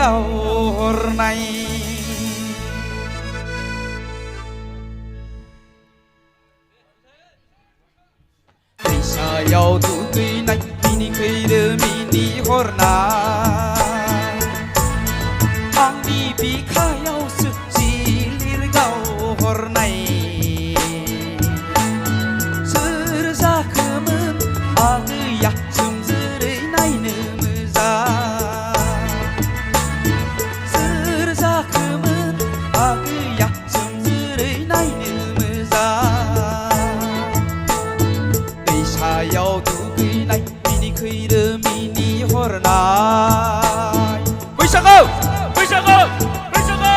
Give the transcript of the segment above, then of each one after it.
गाव हरनाय दैसायाव दुगैनाय बिनिखैरो मिनिहरनाय आंनि बिखायावसो जिलिर गाव हरनाय सोर जाखोमोन आगैया सोमजोरै नायनो मोजां सोर जाखोमोन आगैया सोमजोरै नायनो मोजां दैसायाव दुगैनाय बिनिखैरो मिनिहरनाय बैसागो बैसागो बैसागो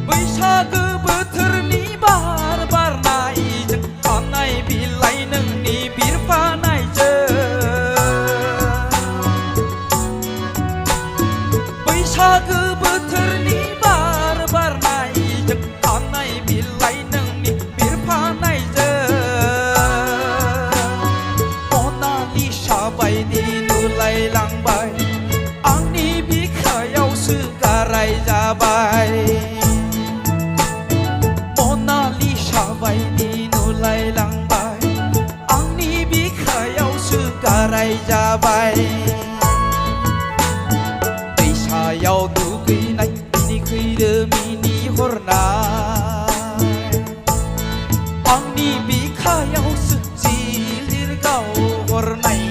बैसागो बोथोरनि बार बारनायजों खानाय बिलाइ नोंनि बिरफानायजों बैसागो बोथोरनि बार बारनायजों खानाय बिलाइ नोंनि बिरफानायजों मनालिसा बायदि नुलायलांबाय आंनि बिखायावसो गाराय जाबाय मनालिसा बायदि नुलायलांबाय आंनि बिखायावसो गाराय जाबाय दैसायाव दुगैनाय बिनिखैरो मिनिहरनाय आंनि बिखायावसो जिलिर गाव हरनाय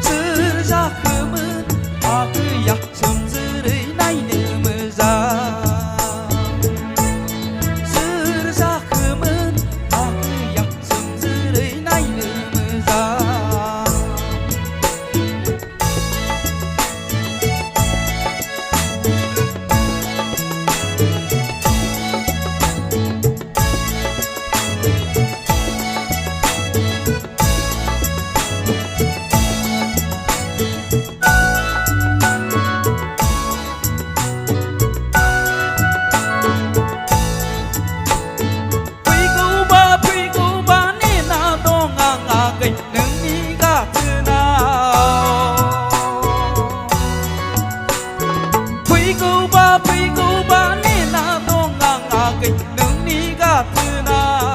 सोर जाखोमोन आगैया सोमजोरै नायनो मोजां सोर जाखोमोन आगैया सोमजोरै नायनो मोजां फैगौबा नेना दं आं आगै नोंनि गाथोनाव फैगौबा नेना दं आं आगै नोंनि गाथोनाव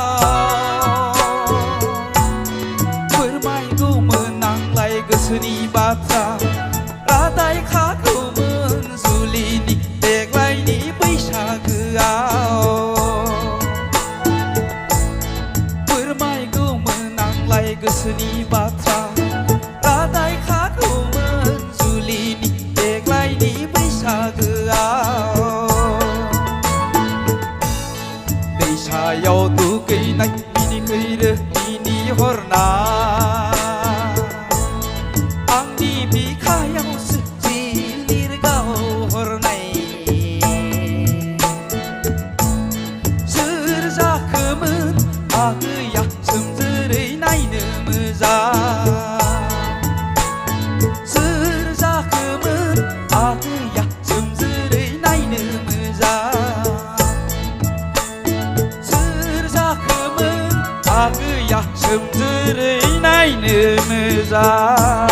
फोरमायगौमोन आंलाय गोसोनि बाथ्रा रादाय खागौमोन जुलिनि देग्लायनि बैसागोआव फोरमायगौमोन आंलाय गोसोनि बाथ्रा रादाय खागौमोन जुलिनि देग्लायनि बैसागोआव दैसायाव दुगैनाय बिनिखैरो मिनिहरनाय आंनि बिखायावसो जिलिर गाव हरनाय सोर जाखोमोन आगैया सोमजोरै नायनो मोजां सोर जाखोमोन आगैया सोमजोरै नायनो मोजां सोर जाखोमोन आगैया सोमजोरै नायनो मोजां